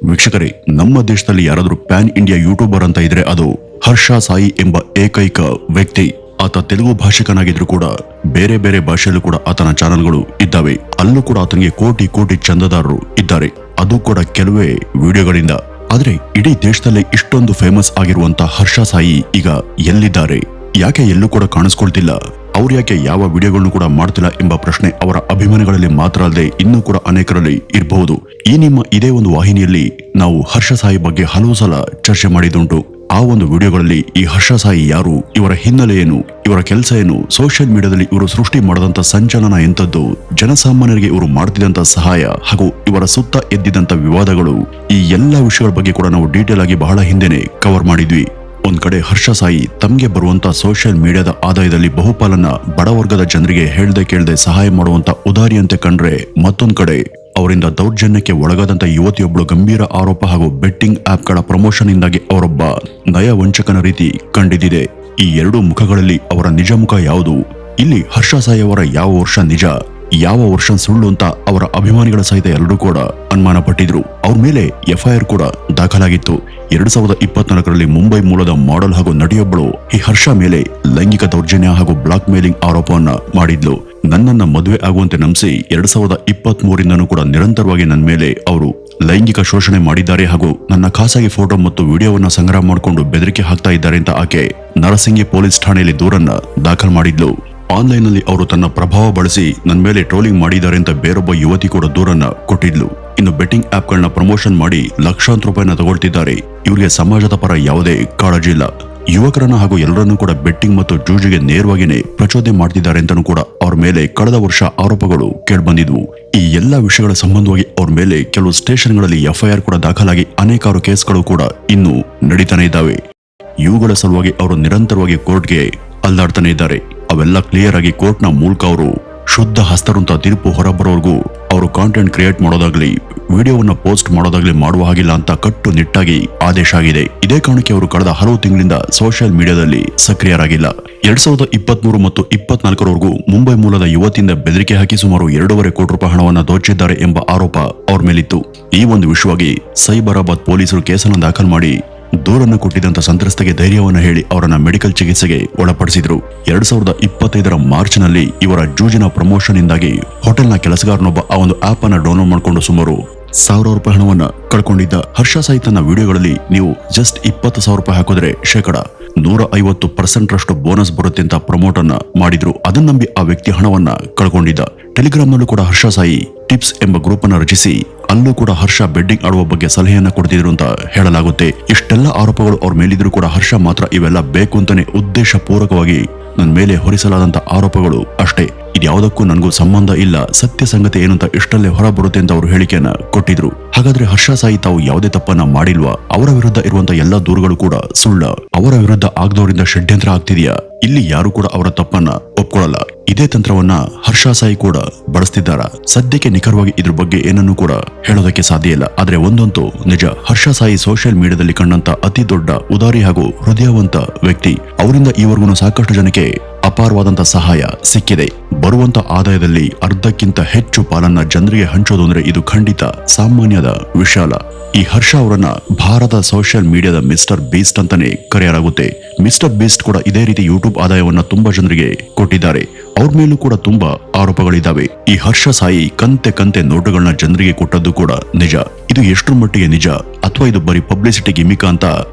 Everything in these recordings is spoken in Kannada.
ವೀಕ್ಷಕರೇ, ನಮ್ಮ ದೇಶದಲ್ಲಿ ಯಾರಾದರೂ ಪ್ಯಾನ್ ಇಂಡಿಯಾ ಯೂಟ್ಯೂಬರ್ ಅಂತ ಇದ್ರೆ ಅದು ಹರ್ಷ ಸಾಯಿ ಎಂಬ ಏಕೈಕ ವ್ಯಕ್ತಿ. ಆತ ತೆಲುಗು ಭಾಷಿಕನಾಗಿದ್ರು ಕೂಡ ಬೇರೆ ಬೇರೆ ಭಾಷೆಯಲ್ಲೂ ಕೂಡ ಆತನ ಚಾನೆಲ್ಗಳು ಇದ್ದಾವೆ. ಅಲ್ಲೂ ಕೂಡ ಆತನಿಗೆ ಕೋಟಿ ಕೋಟಿ ಚಂದದಾರರು ಇದ್ದಾರೆ, ಅದು ಕೂಡ ಕೆಲವೇ ವಿಡಿಯೋಗಳಿಂದ. ಆದ್ರೆ ಇಡೀ ದೇಶದಲ್ಲೇ ಇಷ್ಟೊಂದು ಫೇಮಸ್ ಆಗಿರುವಂತ ಹರ್ಷ ಸಾಯಿ ಈಗ ಎಲ್ಲಿದ್ದಾರೆ, ಯಾಕೆ ಎಲ್ಲೂ ಕೂಡ ಕಾಣಿಸ್ಕೊಳ್ತಿಲ್ಲ, ಅವ್ರು ಯಾಕೆ ಯಾವ ವಿಡಿಯೋಗಳನ್ನು ಕೂಡ ಮಾಡ್ತಿಲ್ಲ ಎಂಬ ಪ್ರಶ್ನೆ ಅವರ ಅಭಿಮಾನಿಗಳಲ್ಲಿ ಮಾತ್ರ ಅಲ್ಲದೆ ಇನ್ನೂ ಕೂಡ ಅನೇಕರಲ್ಲಿ ಇರಬಹುದು. ಈ ನಿಮ್ಮ ಇದೇ ಒಂದು ವಾಹಿನಿಯಲ್ಲಿ ನಾವು ಹರ್ಷ ಸಾಯಿ ಬಗ್ಗೆ ಹಲವು ಸಲ ಚರ್ಚೆ ಮಾಡಿದುಂಟು. ಆ ಒಂದು ವಿಡಿಯೋಗಳಲ್ಲಿ ಈ ಹರ್ಷ ಸಾಯಿ ಯಾರು, ಇವರ ಹಿನ್ನೆಲೆ ಏನು, ಇವರ ಕೆಲಸ ಏನು, ಸೋಷಿಯಲ್ ಮೀಡಿಯಾದಲ್ಲಿ ಇವರು ಸೃಷ್ಟಿ ಮಾಡದಂತ ಸಂಚಲನ ಎಂತದ್ದು, ಜನಸಾಮಾನ್ಯರಿಗೆ ಇವರು ಮಾಡ್ತಿದ್ದಂತ ಸಹಾಯ ಹಾಗೂ ಇವರ ಸುತ್ತ ಎದ್ದಿದಂತ ವಿವಾದಗಳು, ಈ ಎಲ್ಲಾ ವಿಷಯಗಳ ಬಗ್ಗೆ ಕೂಡ ನಾವು ಡೀಟೇಲ್ ಆಗಿ ಬಹಳ ಹಿಂದೆನೆ ಕವರ್ ಮಾಡಿದ್ವಿ. ಒಂದ್ ಕಡೆ ಹರ್ಷ ಸಾಯಿ ತಮಗೆ ಬರುವಂತ ಸೋಷಿಯಲ್ ಮೀಡಿಯಾದ ಆದಾಯದಲ್ಲಿ ಬಹುಪಾಲನ್ನ ಬಡವರ್ಗದ ಜನರಿಗೆ ಹೇಳ್ದೆ ಕೇಳ್ದೆ ಸಹಾಯ ಮಾಡುವಂತ ಉದಾರಿಯಂತೆ ಕಂಡ್ರೆ, ಮತ್ತೊಂದ್ ಕಡೆ ಅವರಿಂದ ದೌರ್ಜನ್ಯಕ್ಕೆ ಒಳಗಾದಂತ ಯುವತಿಯೊಬ್ಬಳು ಗಂಭೀರ ಆರೋಪ ಹಾಗೂ ಬೆಟ್ಟಿಂಗ್ ಆಪ್ಗಳ ಪ್ರಮೋಷನ್ ಇಂದಾಗಿ ಅವರೊಬ್ಬ ನಯವಂಚಕನ ರೀತಿ ಕಂಡಿದ್ದಿದೆ. ಈ ಎರಡೂ ಮುಖಗಳಲ್ಲಿ ಅವರ ನಿಜ ಮುಖ ಯಾವುದು? ಇಲ್ಲಿ ಹರ್ಷ ಸಾಯಿ ಅವರ ಯಾವ ವರ್ಷ ನಿಜ, ಯಾವ ವರ್ಷ ಸುಳ್ಳು ಅಂತ ಅವರ ಅಭಿಮಾನಿಗಳ ಸಹಿತ ಎಲ್ಲರೂ ಕೂಡ ಅನುಮಾನ ಪಟ್ಟಿದ್ರು. ಅವ್ರ ಮೇಲೆ FIR ಕೂಡ ದಾಖಲಾಗಿತ್ತು. 2024ರಲ್ಲಿ ಮುಂಬೈ ಮೂಲದ ಮಾಡೆಲ್ ಹಾಗೂ ನಟಿಯೊಬ್ಬಳು ಈ ಹರ್ಷ ಮೇಲೆ ಲೈಂಗಿಕ ದೌರ್ಜನ್ಯ ಹಾಗೂ ಬ್ಲಾಕ್ ಮೇಲಿಂಗ್ ಆರೋಪವನ್ನ ಮಾಡಿದ್ಲು. ನನ್ನನ್ನ ಮದುವೆ ಆಗುವಂತೆ ನಂಬಿಸಿ 2023ರಿಂದನೂ ಕೂಡ ನಿರಂತರವಾಗಿ ನನ್ನ ಮೇಲೆ ಅವರು ಲೈಂಗಿಕ ಶೋಷಣೆ ಮಾಡಿದ್ದಾರೆ ಹಾಗೂ ನನ್ನ ಖಾಸಗಿ ಫೋಟೋ ಮತ್ತು ವಿಡಿಯೋವನ್ನ ಸಂಗ್ರಹ ಮಾಡಿಕೊಂಡು ಬೆದರಿಕೆ ಹಾಕ್ತಾ ಇದ್ದಾರೆ ಅಂತ ಆಕೆ ನರಸಿಂಗಿ ಪೊಲೀಸ್ ಠಾಣೆಯಲ್ಲಿ ದೂರನ್ನ ದಾಖಲು ಮಾಡಿದ್ಲು. ಆನ್ಲೈನ್ ನಲ್ಲಿ ಅವರು ತನ್ನ ಪ್ರಭಾವ ಬಳಸಿ ನನ್ನ ಮೇಲೆ ಟ್ರೋಲಿಂಗ್ ಮಾಡಿದ್ದಾರೆ ಅಂತ ಬೇರೊಬ್ಬ ಯುವತಿ ಕೂಡ ದೂರನ್ನ ಕೊಟ್ಟಿದ್ಲು. ಇನ್ನು ಬೆಟ್ಟಿಂಗ್ ಆಪ್ಗಳನ್ನ ಪ್ರಮೋಷನ್ ಮಾಡಿ ಲಕ್ಷಾಂತರ ರೂಪಾಯಿನ ತಗೊಳ್ತಿದ್ದಾರೆ. ಇವರಿಗೆ ಸಮಾಜದ ಪರ ಯಾವುದೇ ಕಾಳಜಿ ಇಲ್ಲ. ಯುವಕರನ್ನ ಹಾಗೂ ಎಲ್ಲರನ್ನೂ ಕೂಡ ಬೆಟ್ಟಿಂಗ್ ಮತ್ತು ಜೂಜಿಗೆ ನೇರವಾಗಿಯೇ ಪ್ರಚೋದನೆ ಮಾಡ್ತಿದ್ದಾರೆ ಅಂತಾನೂ ಕೂಡ ಅವ್ರ ಮೇಲೆ ಕಳೆದ ವರ್ಷ ಆರೋಪಗಳು ಕೇಳ್ಬಂದಿದ್ವು. ಈ ಎಲ್ಲಾ ವಿಷಯಗಳ ಸಂಬಂಧವಾಗಿ ಅವ್ರ ಮೇಲೆ ಕೆಲವು ಸ್ಟೇಷನ್ಗಳಲ್ಲಿ FIR ಕೂಡ ದಾಖಲಾಗಿ ಅನೇಕಾರು ಕೇಸ್ಗಳು ಕೂಡ ಇನ್ನೂ ನಡೀತಾನೆ ಇದ್ದಾವೆ. ಇವುಗಳ ಸಲುವಾಗಿ ಅವರು ನಿರಂತರವಾಗಿ ಕೋರ್ಟ್ಗೆ ಅಲ್ದಾಡ್ತಾನೆ ಇದ್ದಾರೆ. ಅವೆಲ್ಲ ಕ್ಲಿಯರ್ ಆಗಿ ಕೋರ್ಟ್ನ ಮೂಲಕ ಅವರು ಶುದ್ಧ ಹಸ್ತರಂತ ತೀರ್ಪು ಹೊರಬರೋವರೆಗೂ ಅವರು ಕಾಂಟೆಂಟ್ ಕ್ರಿಯೇಟ್ ಮಾಡೋದಾಗ್ಲಿ, ವಿಡಿಯೋವನ್ನ ಪೋಸ್ಟ್ ಮಾಡೋದಾಗ್ಲಿ ಮಾಡುವ ಹಾಗಿಲ್ಲ ಅಂತ ಕಟ್ಟುನಿಟ್ಟಾಗಿ ಆದೇಶ ಆಗಿದೆ. ಇದೇ ಕಾರಣಕ್ಕೆ ಅವರು ಕಳೆದ ಹಲವು ತಿಂಗಳಿಂದ ಸೋಷಿಯಲ್ ಮೀಡಿಯಾದಲ್ಲಿ ಸಕ್ರಿಯರಾಗಿಲ್ಲ. 2023 ಮತ್ತು 2024ರವರೆಗೂ ಮುಂಬೈ ಮೂಲದ ಯುವತಿಯಿಂದ ಬೆದರಿಕೆ ಹಾಕಿ ಸುಮಾರು 2.5 ಕೋಟಿ ರೂಪಾಯಿ ಹಣವನ್ನ ದೋಚಿದ್ದಾರೆ ಎಂಬ ಆರೋಪ ಅವ್ರ ಮೇಲಿತ್ತು. ಈ ಒಂದು ವಿಷಯವಾಗಿ ಸೈಬರಾಬಾದ್ ಪೊಲೀಸರು ಕೇಸನ್ನು ದಾಖಲು ಮಾಡಿ ದೂರನ್ನು ಕೊಟ್ಟಿದ್ದಂತ ಸಂತ್ರಸ್ತೆಗೆ ಧೈರ್ಯವನ್ನ ಹೇಳಿ ಅವರನ್ನ ಮೆಡಿಕಲ್ ಚಿಕಿತ್ಸೆಗೆ ಒಳಪಡಿಸಿದ್ರು. 2025ರ ಮಾರ್ಚ್ ನಲ್ಲಿ ಇವರ ಜೂಜಿನ ಪ್ರಮೋಷನ್ ಇಂದಾಗಿ ಹೋಟೆಲ್ನ ಕೆಲಸಗಾರನೊಬ್ಬ ಆ ಒಂದು ಆಪ್ ಅನ್ನ ಡೌನ್ಲೋಡ್ ಮಾಡಿಕೊಂಡು ಸುಮಾರು 1,000 ರೂಪಾಯಿ ಹಣವನ್ನ ಕಳ್ಕೊಂಡಿದ್ದ. ಹರ್ಷ ಸಾಯಿ ತನ್ನ ವಿಡಿಯೋಗಳಲ್ಲಿ ನೀವು ಜಸ್ಟ್ 20,000 ರೂಪಾಯಿ ಹಾಕಿದ್ರೆ ಶೇಕಡ 150% ಬೋನಸ್ ಬರುತ್ತೆ ಅಂತ ಪ್ರಮೋಟ್ ಅನ್ನ ಮಾಡಿದ್ರು. ಅದನ್ನ ನಂಬಿ ಆ ವ್ಯಕ್ತಿ ಹಣವನ್ನ ಕಳ್ಕೊಂಡಿದ್ದ. ಟೆಲಿಗ್ರಾಮ್ ನಲ್ಲೂ ಕೂಡ ಹರ್ಷ ಸಾಯಿ ಟಿಪ್ಸ್ ಎಂಬ ಗ್ರೂಪ್ ಅನ್ನ ರಚಿಸಿ ಅಲ್ಲೂ ಕೂಡ ಹರ್ಷ ಬೆಡ್ಡಿಂಗ್ ಆಡುವ ಬಗ್ಗೆ ಸಲಹೆಯನ್ನ ಕೊಡ್ತಿದ್ರು ಅಂತ ಹೇಳಲಾಗುತ್ತೆ. ಇಷ್ಟೆಲ್ಲ ಆರೋಪಗಳು ಅವ್ರ ಮೇಲಿದ್ರು ಕೂಡ ಹರ್ಷ ಮಾತ್ರ ಇವೆಲ್ಲ ಬೇಕು ಅಂತಾನೆ ಉದ್ದೇಶ ಪೂರ್ವಕವಾಗಿ ನನ್ನ ಮೇಲೆ ಹೊರಿಸಲಾದಂತ ಆರೋಪಗಳು ಅಷ್ಟೇ, ಇದ್ಯಾವುದಕ್ಕೂ ನನಗೂ ಸಂಬಂಧ ಇಲ್ಲ, ಸತ್ಯ ಸಂಗತಿ ಏನಂತ ಇಷ್ಟಲ್ಲೇ ಹೊರ ಬರುತ್ತೆ ಅಂತ ಅವರು ಹೇಳಿಕೆಯನ್ನ ಕೊಟ್ಟಿದ್ರು. ಹಾಗಾದ್ರೆ ಹರ್ಷ ಸಾಯಿ ತಾವು ಯಾವುದೇ ತಪ್ಪನ್ನ ಮಾಡಿಲ್ವಾ? ಅವರ ವಿರುದ್ಧ ಇರುವಂತ ಎಲ್ಲಾ ದೂರುಗಳು ಕೂಡ ಸುಳ್ಳ? ಅವರ ವಿರುದ್ಧ ಆಗದವರಿಂದ ಷಡ್ಯಂತ್ರ ಆಗ್ತಿದೆಯಾ? ಇಲ್ಲಿ ಯಾರು ಕೂಡ ಅವರ ತಪ್ಪನ್ನ ಒಪ್ಕೊಳ್ಳಲ್ಲ. ಇದೇ ತಂತ್ರವನ್ನ ಹರ್ಷ ಸಾಯಿ ಕೂಡ ಬಳಸ್ತಿದ್ದಾರ? ಸದ್ಯಕ್ಕೆ ನಿಖರವಾಗಿ ಇದ್ರ ಬಗ್ಗೆ ಏನನ್ನೂ ಕೂಡ ಹೇಳೋದಕ್ಕೆ ಸಾಧ್ಯ ಇಲ್ಲ. ಆದ್ರೆ ಒಂದಂತೂ ನಿಜ, ಹರ್ಷ ಸಾಯಿ ಸೋಷಿಯಲ್ ಮೀಡಿಯಾದಲ್ಲಿ ಕಂಡಂತ ಅತಿ ದೊಡ್ಡ ಉದಾರಿ ಹಾಗೂ ಹೃದಯವಂತ ವ್ಯಕ್ತಿ. ಅವರಿಂದ ಈವರೆಗೂ ಸಾಕಷ್ಟು ಜನಕ್ಕೆ ಅಪಾರವಾದಂತ ಸಹಾಯ ಸಿಕ್ಕಿದೆ. ಬರುವಂತ ಆದಾಯದಲ್ಲಿ ಅರ್ಧಕ್ಕಿಂತ ಹೆಚ್ಚು ಪಾಲನ್ನ ಜನರಿಗೆ ಹಂಚೋದು ಅಂದ್ರೆ ಇದು ಖಂಡಿತ ಸಾಮಾನ್ಯದ ವಿಷಯ ಅಲ್ಲ. ಈ ಹರ್ಷ ಅವರನ್ನ ಭಾರತ ಸೋಷಿಯಲ್ ಮೀಡಿಯಾದ ಮಿಸ್ಟರ್ ಬೀಸ್ಟ್ ಅಂತಾನೆ ಕರೆಯಲಾಗುತ್ತೆ. ಮಿಸ್ಟರ್ ಬೀಸ್ಟ್ ಕೂಡ ಇದೇ ರೀತಿ ಯೂಟ್ಯೂಬ್ ಆದಾಯವನ್ನ ತುಂಬಾ ಜನರಿಗೆ ಕೊಟ್ಟಿದ್ದಾರೆ. ಅವ್ರ ಮೇಲೂ ಕೂಡ ತುಂಬಾ ಆರೋಪಗಳಿದ್ದಾವೆ. ಈ ಹರ್ಷ ಸಾಯಿ ಕಂತೆ ನೋಟುಗಳನ್ನ ಜನರಿಗೆ ಕೊಟ್ಟದ್ದು ಕೂಡ ನಿಜ. ಇದು ಎಷ್ಟರ ಮಟ್ಟಿಗೆ ನಿಜ ಅಥವಾ ಇದು ಬರೀ ಪಬ್ಲಿಸಿಟಿ ಗಿಮಿಕ ಅಂತ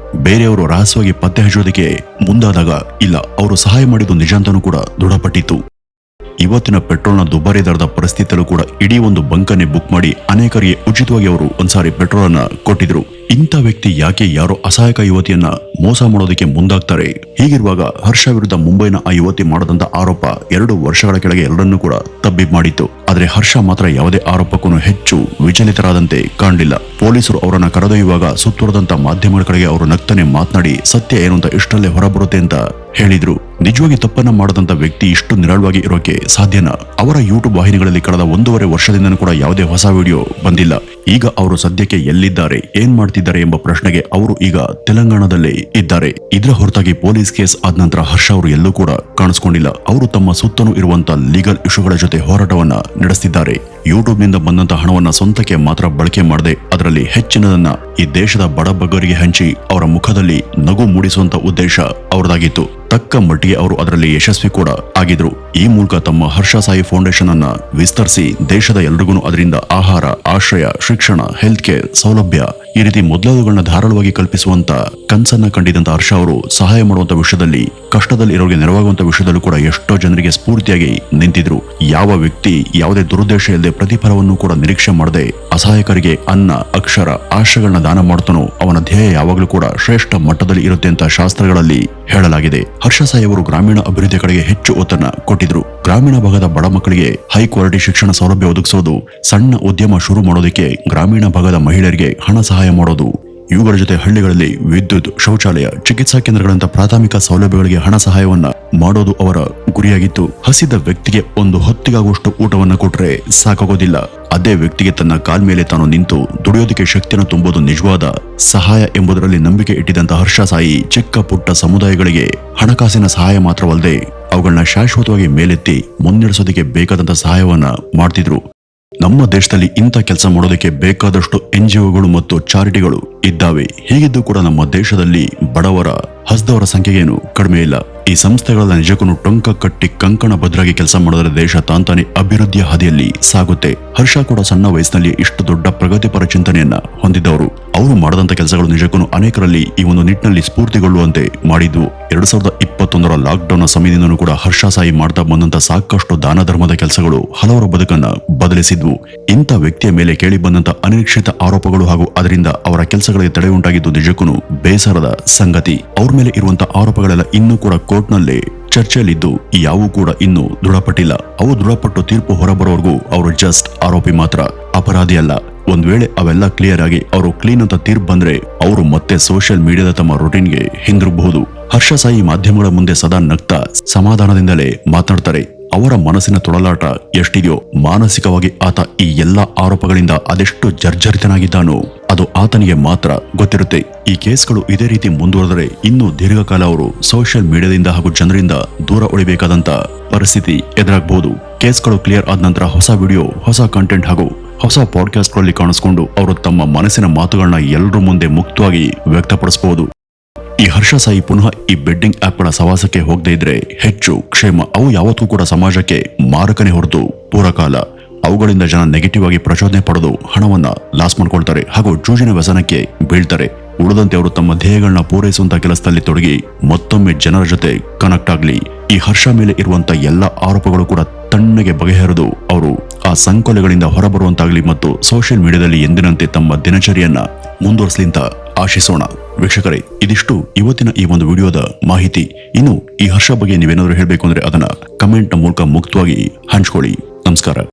ಬೇರೆಯವರು ರಹಸ್ಯವಾಗಿ ಪತ್ತೆ ಹಚ್ಚೋದಕ್ಕೆ ಮುಂದಾದಾಗ ಇಲ್ಲ, ಅವರು ಸಹಾಯ ಮಾಡಿದ್ದು ನಿಜ ಅಂತಾನೂ ಕೂಡ ದೃಢಪಟ್ಟಿತ್ತು. ಇವತ್ತಿನ ಪೆಟ್ರೋಲ್ನ ದುಬಾರಿ ದರದ ಪರಿಸ್ಥಿತಿಯಲ್ಲೂ ಕೂಡ ಇಡೀ ಒಂದು ಬಂಕನ್ನೇ ಬುಕ್ ಮಾಡಿ ಅನೇಕರಿಗೆ ಉಚಿತವಾಗಿ ಅವರು ಒಂದ್ಸಾರಿ ಪೆಟ್ರೋಲ್ ಅನ್ನ ಕೊಟ್ಟಿದ್ರು. ಇಂಥ ವ್ಯಕ್ತಿ ಯಾಕೆ ಯಾರೋ ಅಸಹಾಯಕ ಯುವತಿಯನ್ನ ಮೋಸ ಮಾಡೋದಕ್ಕೆ ಮುಂದಾಗ್ತಾರೆ? ಹೀಗಿರುವಾಗ ಹರ್ಷ ವಿರುದ್ಧ ಮುಂಬೈನ ಆ ಯುವತಿ ಮಾಡದಂತ ಆರೋಪ 2 ವರ್ಷಗಳ ಕೆಳಗೆ ಎಲ್ಲರನ್ನೂ ಕೂಡ ತಬ್ಬಿಬ್ ಮಾಡಿತ್ತು. ಆದ್ರೆ ಹರ್ಷ ಮಾತ್ರ ಯಾವುದೇ ಆರೋಪಕ್ಕೂ ಹೆಚ್ಚು ವಿಚಲಿತರಾದಂತೆ ಕಾಣಲಿಲ್ಲ. ಪೊಲೀಸರು ಅವರನ್ನ ಕರೆದೊಯ್ಯುವಾಗ ಸುತ್ತುವರೆದಂತ ಮಾಧ್ಯಮಗಳ ಕಡೆಗೆ ಅವರು ನಗ್ತಾನೆ ಮಾತನಾಡಿ ಸತ್ಯ ಏನು ಅಂತ ಇಷ್ಟಲ್ಲೇ ಹೊರಬರುತ್ತೆ ಅಂತ ಹೇಳಿದ್ರು. ನಿಜವಾಗಿ ತಪ್ಪನ್ನ ಮಾಡದಂತ ವ್ಯಕ್ತಿ ಇಷ್ಟು ನಿರಾಳವಾಗಿ ಇರೋಕೆ ಸಾಧ್ಯನಾ? ಅವರ ಯೂಟ್ಯೂಬ್ ವಾಹಿನಿಗಳಲ್ಲಿ ಕಳೆದ 1.5 ವರ್ಷದಿಂದ ಕೂಡ ಯಾವುದೇ ಹೊಸ ವಿಡಿಯೋ ಬಂದಿಲ್ಲ. ಈಗ ಅವರು ಸದ್ಯಕ್ಕೆ ಎಲ್ಲಿದ್ದಾರೆ, ಏನ್ ಮಾಡ್ತಿದ್ದಾರೆ ಎಂಬ ಪ್ರಶ್ನೆಗೆ ಅವರು ಈಗ ತೆಲಂಗಾಣದಲ್ಲೇ ಇದ್ದಾರೆ. ಇದರ ಹೊರತಾಗಿ ಪೊಲೀಸ್ ಕೇಸ್ ಆದ ನಂತರ ಹರ್ಷ ಅವರು ಎಲ್ಲೂ ಕೂಡ ಕಾಣಿಸ್ಕೊಂಡಿಲ್ಲ. ಅವರು ತಮ್ಮ ಸುತ್ತಲೂ ಇರುವಂತ ಲೀಗಲ್ ಇಶ್ಯೂಗಳ ಜೊತೆ ಹೋರಾಟವನ್ನ ನಡೆಸ್ತಿದ್ದಾರೆ. ಯೂಟ್ಯೂಬ್ನಿಂದ ಬಂದಂತ ಹಣವನ್ನ ಸ್ವಂತಕ್ಕೆ ಮಾತ್ರ ಬಳಕೆ ಮಾಡದೆ ಅದರಲ್ಲಿ ಹೆಚ್ಚಿನದನ್ನ ಈ ದೇಶದ ಬಡ ಬಗ್ಗರಿಗೆ ಹಂಚಿ ಅವರ ಮುಖದಲ್ಲಿ ನಗು ಮೂಡಿಸುವಂತ ಉದ್ದೇಶ ಅವರದಾಗಿತ್ತು. ತಕ್ಕ ಮಟ್ಟಿಗೆ ಅವರು ಅದರಲ್ಲಿ ಯಶಸ್ವಿ ಕೂಡ ಆಗಿದ್ರು. ಈ ಮೂಲಕ ತಮ್ಮ ಹರ್ಷ ಸಾಯಿ ಫೌಂಡೇಶನ್ ಅನ್ನ ವಿಸ್ತರಿಸಿ ದೇಶದ ಎಲ್ರಿಗೂ ಅದರಿಂದ ಆಹಾರ, ಆಶ್ರಯ, ಶಿಕ್ಷಣ, ಹೆಲ್ತ್ ಕೇರ್ ಸೌಲಭ್ಯ ಈ ರೀತಿ ಮೊದಲಾದವುಗಳನ್ನ ಧಾರಾಳವಾಗಿ ಕಲ್ಪಿಸುವಂತ ಕನಸನ್ನ ಕಂಡಿದ್ದಂತ ಹರ್ಷ ಅವರು ಸಹಾಯ ಮಾಡುವಂತ ವಿಷಯದಲ್ಲಿ, ಕಷ್ಟದಲ್ಲಿ ಇರೋರಿಗೆ ನೆರವಾಗುವಂತ ವಿಷಯದಲ್ಲೂ ಕೂಡ ಎಷ್ಟೋ ಜನರಿಗೆ ಸ್ಫೂರ್ತಿಯಾಗಿ ನಿಂತಿದ್ರು. ಯಾವ ವ್ಯಕ್ತಿ ಯಾವುದೇ ದುರುದ್ದೇಶ ಇಲ್ಲದೆ ಪ್ರತಿಫಲವನ್ನು ಕೂಡ ನಿರೀಕ್ಷೆ ಮಾಡದೆ ಅಸಹಾಯಕರಿಗೆ ಅನ್ನ, ಅಕ್ಷರ, ಆಶ್ರಯಗಳನ್ನ ದಾನ ಮಾಡ್ತಾನೋ ಅವನ ಧ್ಯೇಯ ಯಾವಾಗಲೂ ಕೂಡ ಶ್ರೇಷ್ಠ ಮಟ್ಟದಲ್ಲಿ ಇರುತ್ತೆ ಅಂತ ಶಾಸ್ತ್ರಗಳಲ್ಲಿ ಹೇಳಲಾಗಿದೆ. ಹರ್ಷ ಸಾಯಿ ಅವರು ಗ್ರಾಮೀಣ ಅಭಿವೃದ್ಧಿ ಕಡೆಗೆ ಹೆಚ್ಚು ಒತ್ತನ್ನ ಕೊಟ್ಟಿದ್ರು. ಗ್ರಾಮೀಣ ಭಾಗದ ಬಡ ಮಕ್ಕಳಿಗೆ ಹೈ ಕ್ವಾಲಿಟಿ ಶಿಕ್ಷಣ ಸೌಲಭ್ಯ ಒದಗಿಸೋದು, ಸಣ್ಣ ಉದ್ಯಮ ಶುರು ಮಾಡೋದಕ್ಕೆ ಗ್ರಾಮೀಣ ಭಾಗದ ಮಹಿಳೆಯರಿಗೆ ಹಣ ಸಹಾಯ ಮಾಡೋದು, ಇವುಗಳ ಜೊತೆ ಹಳ್ಳಿಗಳಲ್ಲಿ ವಿದ್ಯುತ್, ಶೌಚಾಲಯ, ಚಿಕಿತ್ಸಾ ಕೇಂದ್ರಗಳಂತ ಪ್ರಾಥಮಿಕ ಸೌಲಭ್ಯಗಳಿಗೆ ಹಣ ಸಹಾಯವನ್ನ ಮಾಡೋದು ಅವರ ಗುರಿಯಾಗಿತ್ತು. ಹಸಿದ ವ್ಯಕ್ತಿಗೆ ಒಂದು ಹೊತ್ತಿಗಾಗುವಷ್ಟು ಊಟವನ್ನ ಕೊಟ್ರೆ ಸಾಕಾಗೋದಿಲ್ಲ. ಅದೇ ವ್ಯಕ್ತಿಗೆ ತನ್ನ ಕಾಲ್ ಮೇಲೆ ತಾನು ನಿಂತು ದುಡಿಯೋದಕ್ಕೆ ಶಕ್ತಿಯನ್ನು ತುಂಬೋದು ನಿಜವಾದ ಸಹಾಯ ಎಂಬುದರಲ್ಲಿ ನಂಬಿಕೆ ಇಟ್ಟಿದ್ದಂತ ಹರ್ಷ ಸಾಯಿ ಚಿಕ್ಕ ಪುಟ್ಟ ಸಮುದಾಯಗಳಿಗೆ ಹಣಕಾಸಿನ ಸಹಾಯ ಮಾತ್ರವಲ್ಲದೆ ಅವುಗಳನ್ನ ಶಾಶ್ವತವಾಗಿ ಮೇಲೆತ್ತಿ ಮುನ್ನಡೆಸೋದಕ್ಕೆ ಬೇಕಾದಂತ ಸಹಾಯವನ್ನ ಮಾಡ್ತಿದ್ರು. ನಮ್ಮ ದೇಶದಲ್ಲಿ ಇಂಥ ಕೆಲಸ ಮಾಡೋದಕ್ಕೆ ಬೇಕಾದಷ್ಟು NGOಗಳು ಮತ್ತು ಚಾರಿಟಿಗಳು ಇದ್ದಾವೆ. ಹೀಗಿದ್ದು ಕೂಡ ನಮ್ಮ ದೇಶದಲ್ಲಿ ಬಡವರ, ಹಸ್ದವರ ಸಂಖ್ಯೆಗೇನು ಕಡಿಮೆ ಇಲ್ಲ. ಈ ಸಂಸ್ಥೆಗಳ ನಿಜಕ್ಕೂ ಟೊಂಕ ಕಟ್ಟಿ ಕಂಕಣ ಭದ್ರಾಗಿ ಕೆಲಸ ಮಾಡಿದ್ರೆ ದೇಶ ತಾಂತಾನೆ ಅಭಿವೃದ್ಧಿಯ ಹಾದಿಯಲ್ಲಿ ಸಾಗುತ್ತೆ. ಹರ್ಷ ಕೂಡ ಸಣ್ಣ ವಯಸ್ಸಿನಲ್ಲಿ ಇಷ್ಟು ದೊಡ್ಡ ಪ್ರಗತಿಪರ ಚಿಂತನೆಯನ್ನ ಹೊಂದಿದ್ದವರು. ಅವರು ಮಾಡದಂತ ಕೆಲಸಗಳು ನಿಜಕ್ಕೂ ಅನೇಕರಲ್ಲಿ ಈ ಒಂದು ನಿಟ್ಟಿನಲ್ಲಿ ಸ್ಫೂರ್ತಿಗೊಳ್ಳುವಂತೆ ಮಾಡಿದ್ವು. 2021ರ ಲಾಕ್ಡೌನ್ ಸಮಯದಿಂದನೂ ಕೂಡ ಹರ್ಷ ಸಾಯಿ ಮಾಡ್ತಾ ಬಂದಂತ ಸಾಕಷ್ಟು ದಾನ ಧರ್ಮದ ಕೆಲಸಗಳು ಹಲವರ ಬದುಕನ್ನ ಬದಲಿಸಿದ್ವು. ಇಂಥ ವ್ಯಕ್ತಿಯ ಮೇಲೆ ಕೇಳಿ ಬಂದಂತ ಅನಿರೀಕ್ಷಿತ ಆರೋಪಗಳು ಹಾಗೂ ಅದರಿಂದ ಅವರ ಕೆಲಸಗಳಿಗೆ ತಡೆ ಉಂಟಾಗಿದ್ದು ನಿಜಕ್ಕೂ ಬೇಸರದ ಸಂಗತಿ. ಅವ್ರ ಮೇಲೆ ಇರುವಂತ ಆರೋಪಗಳೆಲ್ಲ ಇನ್ನೂ ಕೂಡ ಕೋರ್ಟ್ನಲ್ಲಿ ಚರ್ಚೆಯಲ್ಲಿದ್ದು ಯಾವೂ ಕೂಡ ಇನ್ನೂ ದೃಢಪಟ್ಟಿಲ್ಲ. ಅವು ದೃಢಪಟ್ಟು ತೀರ್ಪು ಹೊರಬರೋವರೆಗೂ ಅವರು ಜಸ್ಟ್ ಆರೋಪಿ ಮಾತ್ರ, ಅಪರಾಧಿ ಅಲ್ಲ. ಒಂದ್ ವೇಳೆ ಅವೆಲ್ಲ ಕ್ಲಿಯರ್ ಆಗಿ ಅವರು ಕ್ಲೀನ್ ಅಂತ ತೀರ್ಪು ಬಂದ್ರೆ ಅವರು ಮತ್ತೆ ಸೋಷಿಯಲ್ ಮೀಡಿಯಾದ ತಮ್ಮ ರೊಟೀನ್ಗೆ ಹಿಂದಿರುಗಬಹುದು. ಹರ್ಷ ಸಾಯಿ ಮಾಧ್ಯಮಗಳ ಮುಂದೆ ಸದಾ ನಗ್ತಾ ಸಮಾಧಾನದಿಂದಲೇ ಮಾತನಾಡ್ತಾರೆ. ಅವರ ಮನಸ್ಸಿನ ತೊಳಲಾಟ ಎಷ್ಟಿದೆಯೋ, ಮಾನಸಿಕವಾಗಿ ಆತ ಈ ಎಲ್ಲಾ ಆರೋಪಗಳಿಂದ ಅದೆಷ್ಟು ಜರ್ಜರಿತನಾಗಿದ್ದಾನೋ ಅದು ಆತನಿಗೆ ಮಾತ್ರ ಗೊತ್ತಿರುತ್ತೆ. ಈ ಕೇಸ್ಗಳು ಇದೇ ರೀತಿ ಮುಂದುವರೆದರೆ ಇನ್ನು ದೀರ್ಘಕಾಲ ಅವರು ಸೋಷಿಯಲ್ ಮೀಡಿಯಾದಿಂದ ಹಾಗೂ ಜನರಿಂದ ದೂರ ಉಳಿಬೇಕಾದಂತ ಪರಿಸ್ಥಿತಿ ಎದುರಾಗಬಹುದು. ಕೇಸ್ಗಳು ಕ್ಲಿಯರ್ ಆದ ನಂತರ ಹೊಸ ವಿಡಿಯೋ, ಹೊಸ ಕಂಟೆಂಟ್ ಹಾಗೂ ಹೊಸ ಪಾಡ್ಕಾಸ್ಟ್ಗಳಲ್ಲಿ ಕಾಣಿಸ್ಕೊಂಡು ಅವರು ತಮ್ಮ ಮನಸ್ಸಿನ ಮಾತುಗಳನ್ನ ಎಲ್ಲರ ಮುಂದೆ ಮುಕ್ತವಾಗಿ ವ್ಯಕ್ತಪಡಿಸಬಹುದು. ಈ ಹರ್ಷ ಸಾಯಿ ಪುನಃ ಈ ಬೆಡ್ಡಿಂಗ್ ಆಪ್ಗಳ ಸವಾಸಕ್ಕೆ ಹೋಗದೇ ಇದ್ರೆ ಹೆಚ್ಚು ಕ್ಷೇಮ. ಅವು ಯಾವತ್ತೂ ಕೂಡ ಸಮಾಜಕ್ಕೆ ಮಾರಕನೇ ಹೊರತು ಪೂರಕಾಲ. ಅವುಗಳಿಂದ ಜನ ನೆಗೆಟಿವ್ ಆಗಿ ಪ್ರಚೋದನೆ ಪಡೆದು ಹಣವನ್ನ ಲಾಸ್ ಮಾಡ್ಕೊಳ್ತಾರೆ ಹಾಗೂ ಜೂಜಿನ ವ್ಯಸನಕ್ಕೆ ಬೀಳ್ತಾರೆ. ಉಳಿದಂತೆ ಅವರು ತಮ್ಮ ಧ್ಯೇಯಗಳನ್ನ ಪೂರೈಸುವಂತ ಕೆಲಸದಲ್ಲಿ ತೊಡಗಿ ಮತ್ತೊಮ್ಮೆ ಜನರ ಜೊತೆ ಕನೆಕ್ಟ್ ಆಗ್ಲಿ. ಈ ಹರ್ಷ ಮೇಲೆ ಇರುವಂತ ಎಲ್ಲ ಆರೋಪಗಳು ಕೂಡ ತಣ್ಣಗೆ ಬಗೆಹರಿದು ಅವರು ಆ ಸಂಕೋಲೆಗಳಿಂದ ಹೊರಬರುವಂತಾಗ್ಲಿ ಮತ್ತು ಸೋಷಿಯಲ್ ಮೀಡಿಯಾದಲ್ಲಿ ಎಂದಿನಂತೆ ತಮ್ಮ ದಿನಚರಿಯನ್ನ ಮುಂದುವರಿಸಲಿ ಅಂತ ಆಶಿಸೋಣ. ವೀಕ್ಷಕರೇ, ಇದಿಷ್ಟು ಇವತ್ತಿನ ಈ ಒಂದು ವಿಡಿಯೋದ ಮಾಹಿತಿ. ಇನ್ನು ಈ ಹರ್ಷ ಬಗ್ಗೆ ನೀವೇನಾದ್ರೂ ಹೇಳಬೇಕು ಅಂದ್ರೆ ಅದನ್ನ ಕಮೆಂಟ್ ಮೂಲಕ ಮುಕ್ತವಾಗಿ ಹಂಚ್ಕೊಳ್ಳಿ. ನಮಸ್ಕಾರ.